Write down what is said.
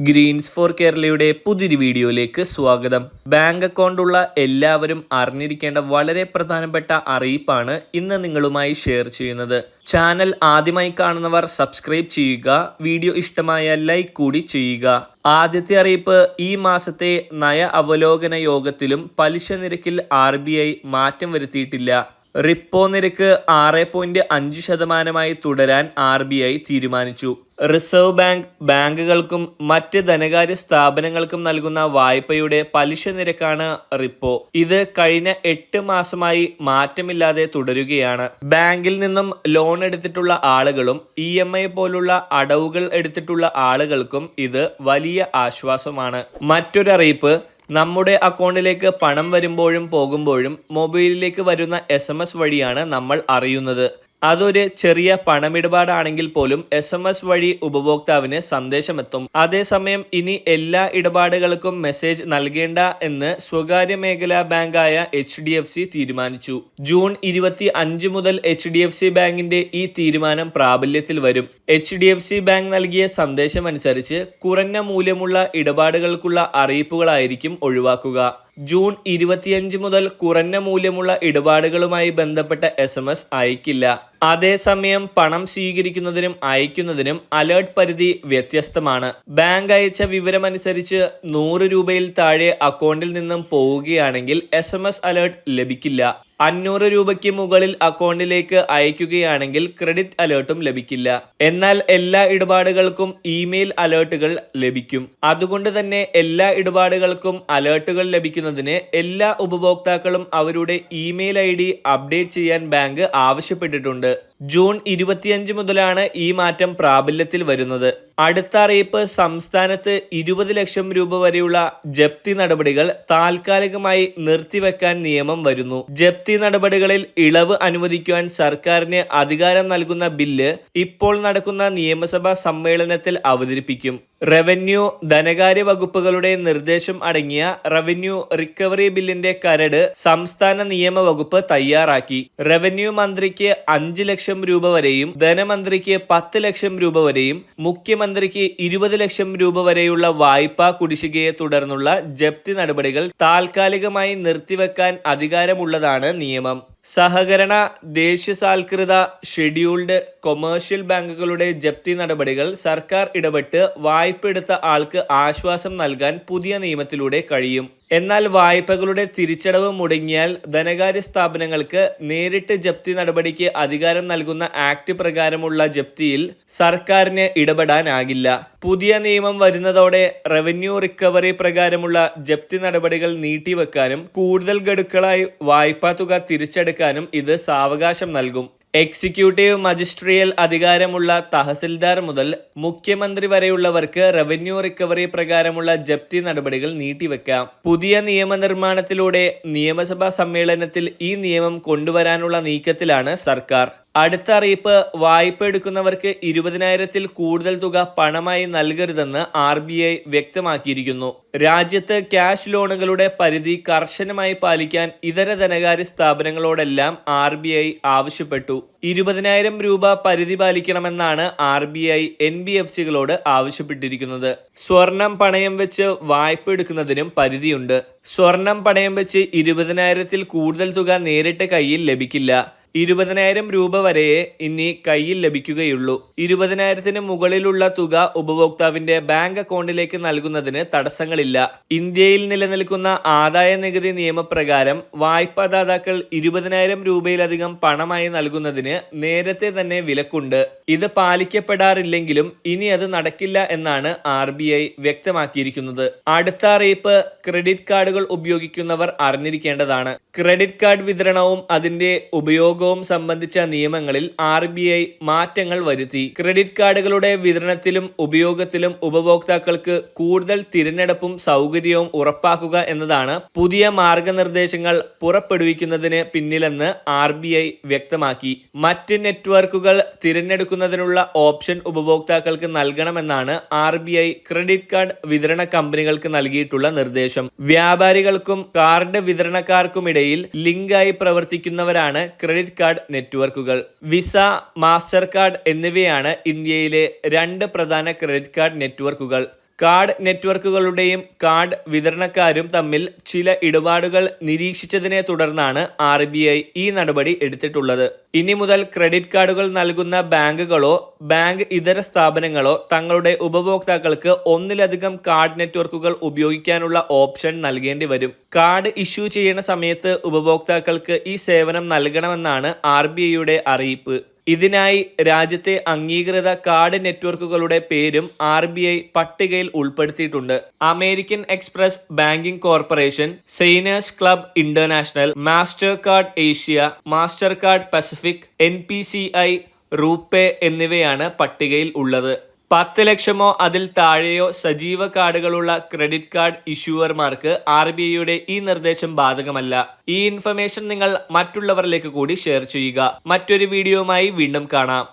Green's four കേരളയുടെ പുതിയൊരു വീഡിയോയിലേക്ക് സ്വാഗതം. ബാങ്ക് അക്കൗണ്ട് ഉള്ള എല്ലാവരും അറിഞ്ഞിരിക്കേണ്ട വളരെ പ്രധാനപ്പെട്ട അറിയിപ്പാണ് ഇന്ന് നിങ്ങളുമായി ഷെയർ ചെയ്യുന്നത്. ചാനൽ ആദ്യമായി കാണുന്നവർ സബ്സ്ക്രൈബ് ചെയ്യുക, വീഡിയോ ഇഷ്ടമായ ലൈക്ക് കൂടി ചെയ്യുക. ആദ്യത്തെ അറിയിപ്പ്, ഈ മാസത്തെ നയ അവലോകന യോഗത്തിലും പലിശ നിരക്കിൽ RBI മാറ്റം വരുത്തിയിട്ടില്ല. റിപ്പോ നിരക്ക് 6.5% തുടരാൻ RBI തീരുമാനിച്ചു. റിസർവ് ബാങ്ക് ബാങ്കുകൾക്കും മറ്റ് ധനകാര്യ സ്ഥാപനങ്ങൾക്കും നൽകുന്ന വായ്പയുടെ പലിശ നിരക്കാണ് റിപ്പോ. ഇത് കഴിഞ്ഞ 8 മാസമായി മാറ്റമില്ലാതെ തുടരുകയാണ്. ബാങ്കിൽ നിന്നും ലോൺ എടുത്തിട്ടുള്ള ആളുകളും EMI പോലുള്ള അടവുകൾ എടുത്തിട്ടുള്ള ആളുകൾക്കും ഇത് വലിയ ആശ്വാസമാണ്. മറ്റൊരറിയിപ്പ്, നമ്മുടെ അക്കൗണ്ടിലേക്ക് പണം വരുമ്പോഴും പോകുമ്പോഴും മൊബൈലിലേക്ക് വരുന്ന SMS വഴിയാണ് നമ്മൾ അറിയുന്നത്. അതൊരു ചെറിയ പണമിടപാടാണെങ്കിൽ പോലും SMS വഴി ഉപഭോക്താവിന് സന്ദേശമെത്തും. അതേസമയം ഇനി എല്ലാ ഇടപാടുകൾക്കും മെസ്സേജ് നൽകേണ്ട എന്ന് സ്വകാര്യ മേഖലാ ബാങ്കായ HDFC തീരുമാനിച്ചു. ജൂൺ 25 മുതൽ HDFC ബാങ്കിന്റെ ഈ തീരുമാനം പ്രാബല്യത്തിൽ വരും. HDFC ബാങ്ക് നൽകിയ സന്ദേശമനുസരിച്ച് കുറഞ്ഞ മൂല്യമുള്ള ഇടപാടുകൾക്കുള്ള അറിയിപ്പുകളായിരിക്കും ഒഴിവാക്കുക. ജൂൺ 25 മുതൽ കുറഞ്ഞ മൂല്യമുള്ള ഇടപാടുകളുമായി ബന്ധപ്പെട്ട SMS അയക്കില്ല. അതേസമയം പണം സ്വീകരിക്കുന്നതിനും അയക്കുന്നതിനും അലേർട്ട് പരിധി വ്യത്യസ്തമാണ്. ബാങ്ക് അയച്ച വിവരമനുസരിച്ച് 100 രൂപയിൽ താഴെ അക്കൗണ്ടിൽ നിന്നും പോവുകയാണെങ്കിൽ SMS അലേർട്ട് ലഭിക്കില്ല. 500 രൂപയ്ക്ക് മുകളിൽ അക്കൗണ്ടിലേക്ക് അയക്കുകയാണെങ്കിൽ ക്രെഡിറ്റ് അലേർട്ടും ലഭിക്കില്ല. എന്നാൽ എല്ലാ ഇടപാടുകൾക്കും ഇമെയിൽ അലേർട്ടുകൾ ലഭിക്കും. അതുകൊണ്ട് തന്നെ എല്ലാ ഇടപാടുകൾക്കും അലേർട്ടുകൾ ലഭിക്കുന്നതിന് എല്ലാ ഉപഭോക്താക്കളും അവരുടെ ഇമെയിൽ ID അപ്ഡേറ്റ് ചെയ്യാൻ ബാങ്ക് ആവശ്യപ്പെട്ടിട്ടുണ്ട്. ജൂൺ 25 മുതലാണ് ഈ മാറ്റം പ്രാബല്യത്തിൽ വരുന്നത്. അടുത്ത അറിയിപ്പ്, സംസ്ഥാനത്ത് 20 ലക്ഷം രൂപ വരെയുള്ള ജപ്തി നടപടികൾ താൽക്കാലികമായി നിർത്തിവെക്കാൻ നിയമം വരുന്നു. ജപ്തി നടപടികളിൽ ഇളവ് അനുവദിക്കുവാൻ സർക്കാരിന് അധികാരം നൽകുന്ന ബില്ല് ഇപ്പോൾ നടക്കുന്ന നിയമസഭാ സമ്മേളനത്തിൽ അവതരിപ്പിക്കും. റവന്യൂ, ധനകാര്യ വകുപ്പുകളുടെ നിർദ്ദേശം അടങ്ങിയ റവന്യൂ റിക്കവറി ബില്ലിന്റെ കരട് സംസ്ഥാന നിയമ വകുപ്പ് തയ്യാറാക്കി. റവന്യൂ മന്ത്രിക്ക് 5 ലക്ഷം രൂപ വരെയും ധനമന്ത്രിക്ക് 10 ലക്ഷം രൂപ വരെയും മുഖ്യമന്ത്രിക്ക് 20 ലക്ഷം രൂപ വരെയുള്ള വായ്പാ കുടിശ്ശികയെ തുടർന്നുള്ള ജപ്തി നടപടികൾ താൽക്കാലികമായി നിർത്തിവെക്കാൻ അധികാരമുള്ളതാണ് നിയമം. സഹകരണ, ദേശീയസാൽകൃത, ഷെഡ്യൂൾഡ് കൊമേഴ്ഷ്യൽ ബാങ്കുകളുടെ ജപ്തി നടപടികൾ സർക്കാർ ഇടപെട്ട് വായ്പ എടുത്ത ആൾക്ക് ആശ്വാസം നൽകാൻ പുതിയ നിയമത്തിലൂടെ കഴിയും. എന്നാൽ വായ്പകളുടെ തിരിച്ചടവ് മുടങ്ങിയാൽ ധനകാര്യ സ്ഥാപനങ്ങൾക്ക് നേരിട്ട് ജപ്തി നടപടിക്ക് അധികാരം നൽകുന്ന ആക്ട് പ്രകാരമുള്ള ജപ്തിയിൽ സർക്കാരിന് ഇടപെടാനാകില്ല. പുതിയ നിയമം വരുന്നതോടെ റവന്യൂ റിക്കവറി പ്രകാരമുള്ള ജപ്തി നടപടികൾ നീട്ടിവെക്കാനും കൂടുതൽ ഗഡുക്കളായി വായ്പാ തുക തിരിച്ചെടുക്കാനും ഇത് സാവകാശം നൽകും. എക്സിക്യൂട്ടീവ് മജിസ്ട്രിയൽ അധികാരമുള്ള തഹസിൽദാർ മുതൽ മുഖ്യമന്ത്രി വരെയുള്ളവർക്ക് റവന്യൂ റിക്കവറി പ്രകാരമുള്ള ജപ്തി നടപടികൾ നീട്ടിവെക്കാം. പുതിയ നിയമനിർമ്മാണത്തിലൂടെ നിയമസഭാ സമ്മേളനത്തിൽ ഈ നിയമം കൊണ്ടുവരാനുള്ള നീക്കത്തിലാണ് സർക്കാർ. അടുത്ത അറിയിപ്പ്, വായ്പ എടുക്കുന്നവർക്ക് 20,000-ൽ കൂടുതൽ തുക പണമായി നൽകരുതെന്ന് RBI വ്യക്തമാക്കിയിരിക്കുന്നു. രാജ്യത്ത് ക്യാഷ് ലോണുകളുടെ പരിധി കർശനമായി പാലിക്കാൻ ഇതര ധനകാര്യ സ്ഥാപനങ്ങളോടെല്ലാം RBI ആവശ്യപ്പെട്ടു. 20,000 രൂപ പരിധി പാലിക്കണമെന്നാണ് RBI NBFCകളോട് ആവശ്യപ്പെട്ടിരിക്കുന്നത്. സ്വർണം പണയം വെച്ച് വായ്പ എടുക്കുന്നതിനും പരിധിയുണ്ട്. സ്വർണം പണയം വെച്ച് 20,000-ൽ കൂടുതൽ തുക നേരിട്ട് കയ്യിൽ ലഭിക്കില്ല. 20,000 രൂപ വരെയേ ഇനി കയ്യിൽ ലഭിക്കുകയുള്ളൂ. 20,000-ന് മുകളിലുള്ള തുക ഉപഭോക്താവിന്റെ ബാങ്ക് അക്കൗണ്ടിലേക്ക് നൽകുന്നതിന് തടസ്സങ്ങളില്ല. ഇന്ത്യയിൽ നിലനിൽക്കുന്ന ആദായ നികുതി നിയമപ്രകാരം വായ്പാദാതാക്കൾ 20,000 രൂപയിലധികം പണമായി നൽകുന്നതിന് നേരത്തെ തന്നെ വിലക്കുണ്ട്. ഇത് പാലിക്കപ്പെടാറില്ലെങ്കിലും ഇനി അത് നടക്കില്ല എന്നാണ് RBI വ്യക്തമാക്കിയിരിക്കുന്നത്. അടുത്ത അറിയിപ്പ്, ക്രെഡിറ്റ് കാർഡുകൾ ഉപയോഗിക്കുന്നവർ അറിഞ്ഞിരിക്കേണ്ടതാണ്. ക്രെഡിറ്റ് കാർഡ് വിതരണവും അതിന്റെ ഉപയോഗവും സംബന്ധിച്ച നിയമങ്ങളിൽ RBI മാറ്റങ്ങൾ വരുത്തി. ക്രെഡിറ്റ് കാർഡുകളുടെ വിതരണത്തിലും ഉപയോഗത്തിലും ഉപഭോക്താക്കൾക്ക് കൂടുതൽ തിരഞ്ഞെടുപ്പും സൗകര്യവും ഉറപ്പാക്കുക എന്നതാണ് പുതിയ മാർഗനിർദ്ദേശങ്ങൾ പുറപ്പെടുവിക്കുന്നതിന് പിന്നിലെന്ന് RBI വ്യക്തമാക്കി. മറ്റ് നെറ്റ്വർക്കുകൾ തിരഞ്ഞെടുക്കുന്നതിനുള്ള ഓപ്ഷൻ ഉപഭോക്താക്കൾക്ക് നൽകണമെന്നാണ് RBI ക്രെഡിറ്റ് കാർഡ് വിതരണ കമ്പനികൾക്ക് നൽകിയിട്ടുള്ള നിർദ്ദേശം. വ്യാപാരികൾക്കും കാർഡ് വിതരണക്കാർക്കുമിടയിൽ ലിങ്കായി പ്രവർത്തിക്കുന്നവരാണ് ക്രെഡിറ്റ് കാർഡ് നെറ്റ്വർക്കുകൾ. വിസ, മാസ്റ്റർ കാർഡ് എന്നിവയാണ് ഇന്ത്യയിലെ 2 പ്രധാന ക്രെഡിറ്റ് കാർഡ് നെറ്റ്വർക്കുകൾ. കാർഡ് നെറ്റ്വർക്കുകളുടെയും കാർഡ് വിതരണക്കാരും തമ്മിൽ ചില ഇടപാടുകൾ നിരീക്ഷിച്ചതിനെ തുടർന്നാണ് RBI ഈ നടപടി എടുത്തിട്ടുള്ളത്. ഇനി മുതൽ ക്രെഡിറ്റ് കാർഡുകൾ നൽകുന്ന ബാങ്കുകളോ ബാങ്ക് ഇതര സ്ഥാപനങ്ങളോ തങ്ങളുടെ ഉപഭോക്താക്കൾക്ക് ഒന്നിലധികം കാർഡ് നെറ്റ്വർക്കുകൾ ഉപയോഗിക്കാനുള്ള ഓപ്ഷൻ നൽകേണ്ടി വരും. കാർഡ് ഇഷ്യൂ ചെയ്യുന്ന സമയത്ത് ഉപഭോക്താക്കൾക്ക് ഈ സേവനം നൽകണമെന്നാണ് RBIയുടെ അറിയിപ്പ്. ഇതിനായി രാജ്യത്തെ അംഗീകൃത കാർഡ് നെറ്റ്വർക്കുകളുടെ പേരും RBI പട്ടികയിൽ ഉൾപ്പെടുത്തിയിട്ടുണ്ട്. American Express Banking Corporation, Diners Club International, Mastercard Asia, Mastercard Pacific, NPCI, RuPay എന്നിവയാണ് പട്ടികയിൽ ഉള്ളത്. 10 ലക്ഷമോ അതിൽ താഴെയോ സജീവ കാർഡുകളുള്ള ക്രെഡിറ്റ് കാർഡ് ഇഷ്യൂവർമാർക്ക് RBIയുടെ ഈ നിർദ്ദേശം ബാധകമല്ല. ഈ ഇൻഫർമേഷൻ നിങ്ങൾ മറ്റുള്ളവരിലേക്ക് കൂടി ഷെയർ ചെയ്യുക. മറ്റൊരു വീഡിയോയുമായി വീണ്ടും കാണാം.